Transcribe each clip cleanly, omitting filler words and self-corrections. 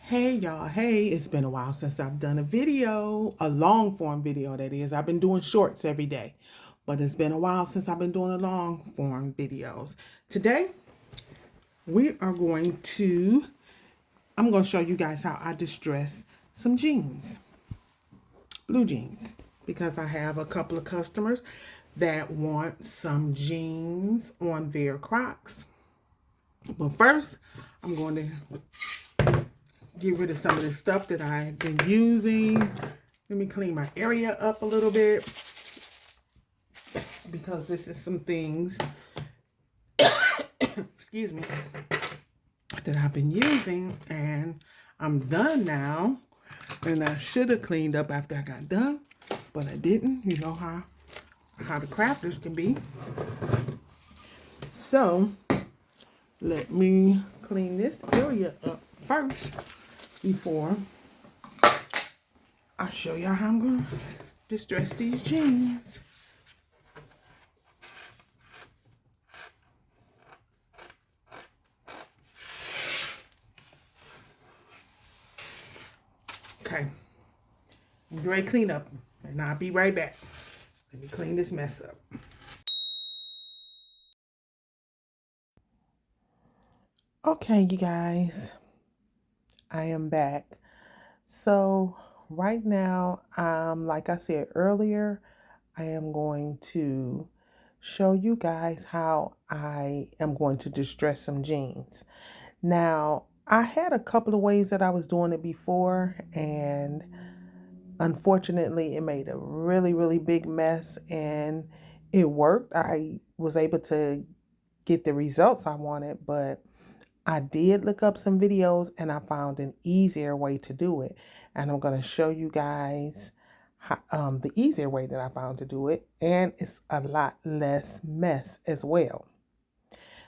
Hey y'all, hey, it's been a while since I've done a video, a long form video that is. I've been doing shorts every day, but it's been a while since I've been doing a long form videos. Today, we are going to, I'm going to show you guys how I distress some jeans, blue jeans, because I have a couple of customers that want some jeans on their Crocs. But first, I'm going to get rid of some of the stuff that I've been using. Let me clean my area up a little bit because this is some things, excuse me, that I've been using and I'm done now. And I should have cleaned up after I got done, but I didn't. You know how the crafters can be. So let me clean this area up first before I show y'all how I'm going to distress these jeans. Okay, I'm ready to clean up, and I'll be right back. Let me clean this mess up. Okay, you guys, I am back. So right now, like I said earlier, I am going to show you guys how I am going to distress some jeans. Now, I had a couple of ways that I was doing it before, and unfortunately, it made a really, really big mess, and it worked. I was able to get the results I wanted, but I did look up some videos and I found an easier way to do it. And I'm going to show you guys the easier way that I found to do it. And it's a lot less mess as well.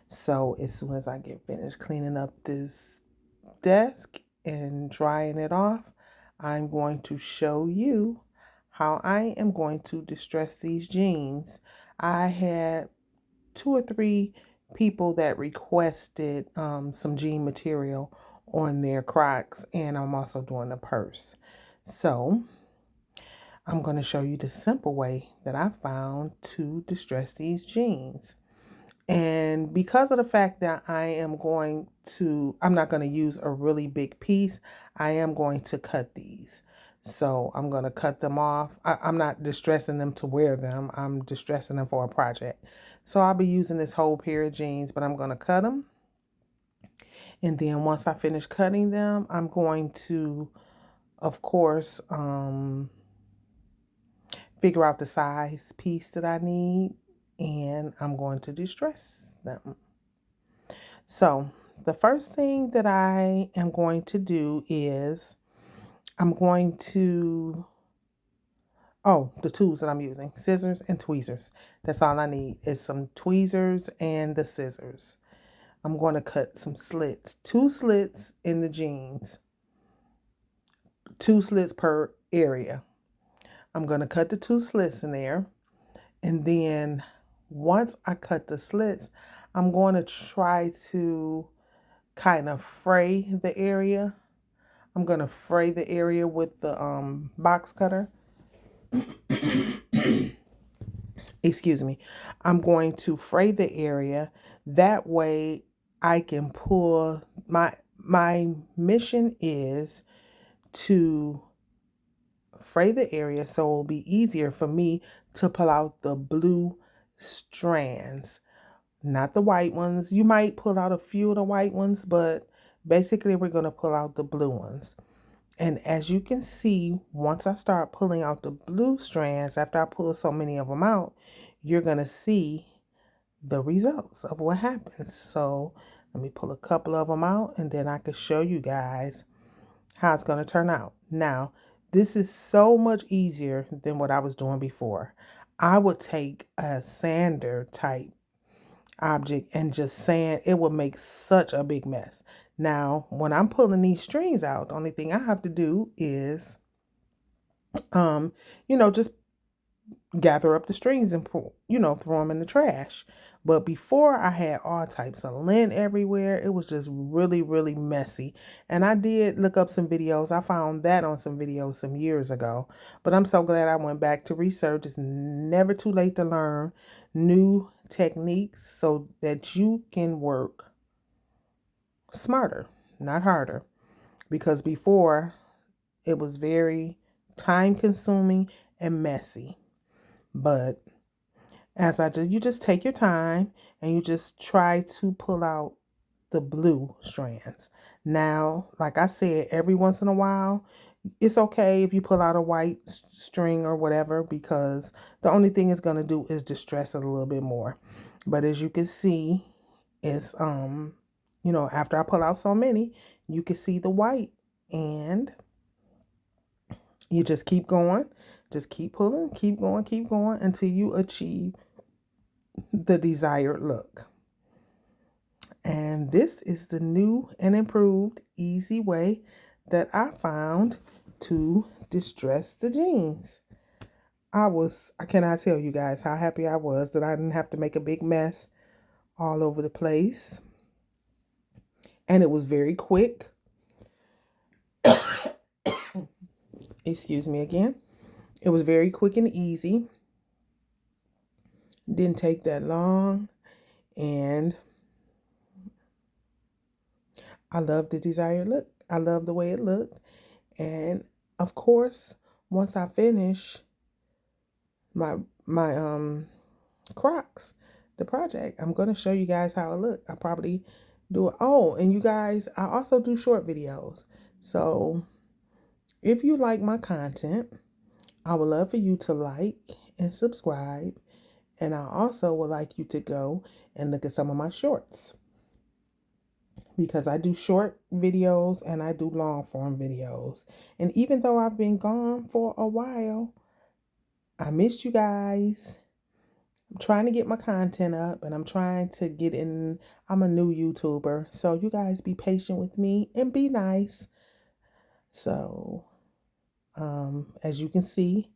So as soon as I get finished cleaning up this desk and drying it off, I'm going to show you how I am going to distress these jeans. I had 2 or 3 people that requested some jean material on their Crocs, and I'm also doing a purse. So I'm going to show you the simple way that I found to distress these jeans. And because of the fact that I'm not going to use a really big piece, I am going to cut these. So I'm going to cut them off. I'm not distressing them to wear them. I'm distressing them for a project. So I'll be using this whole pair of jeans, but I'm going to cut them. And then once I finish cutting them, I'm going to, of course, figure out the size piece that I need. And I'm going to distress them. So the first thing that I am going to do is I'm going to, the tools that I'm using, scissors and tweezers. That's all I need is some tweezers and the scissors. I'm going to cut some slits, 2 slits in the jeans, 2 slits per area. I'm going to cut the 2 slits in there. And then once I cut the slits, I'm going to try to kind of fray the area. I'm going to fray the area with the box cutter. Excuse me. I'm going to fray the area. That way I can pull, my mission is to fray the area so it will be easier for me to pull out the blue strands, not the white ones. You might pull out a few of the white ones, but basically we're going to pull out the blue ones. And as you can see, once I start pulling out the blue strands, after I pull so many of them out, you're going to see the results of what happens. So let me pull a couple of them out and then I can show you guys how it's going to turn out. Now, this is so much easier than what I was doing before. I would take a sander type object and just sand. It would make such a big mess. Now, when I'm pulling these strings out, the only thing I have to do is, just gather up the strings and pull, throw them in the trash. But before, I had all types of lint everywhere. It was just really, really messy. And I did look up some videos. I found that on some videos some years ago. But I'm so glad I went back to research. It's never too late to learn new techniques so that you can work smarter, not harder. Because before, it was very time consuming and messy. But you just take your time and you just try to pull out the blue strands. Now, like I said, every once in a while, it's okay if you pull out a white string or whatever, because the only thing it's going to do is distress it a little bit more. But as you can see, it's after I pull out so many, you can see the white, and you just keep going. Just keep pulling, keep going until you achieve the desired look. And this is the new and improved easy way that I found to distress the jeans. I cannot tell you guys how happy I was that I didn't have to make a big mess all over the place. And it was very quick. Excuse me again. It was very quick and easy. Didn't take that long. And I love the desired look. I love the way it looked. And of course, once I finish my Crocs, the project, I'm going to show you guys how it looked. I probably do it. Oh, and you guys, I also do short videos. So if you like my content, I would love for you to like and subscribe. And I also would like you to go and look at some of my shorts, because I do short videos and I do long form videos. And even though I've been gone for a while, I missed you guys. I'm trying to get my content up, and I'm trying to get in. I'm a new YouTuber, so you guys be patient with me and be nice. So, as you can see,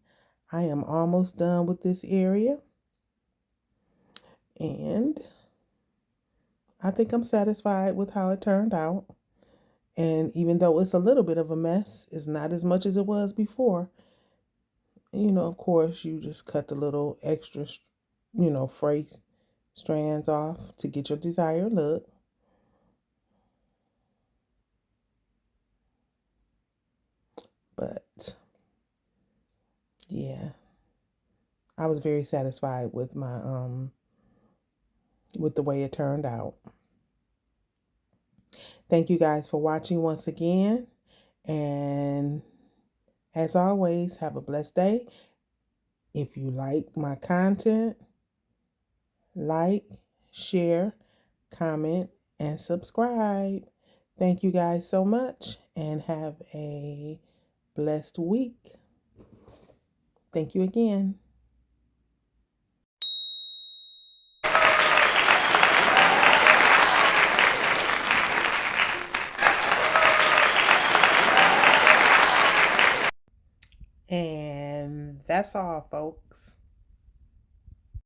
I am almost done with this area, and I think I'm satisfied with how it turned out. And even though it's a little bit of a mess, it's not as much as it was before. Of course, you just cut the little extra, fray strands off to get your desired look. But yeah, I was very satisfied with my with the way it turned out. Thank you guys for watching once again, and as always, have a blessed day. If you like my content, like, share, comment, and subscribe. Thank you guys so much, and have a blessed week. Thank you again. And that's all, folks.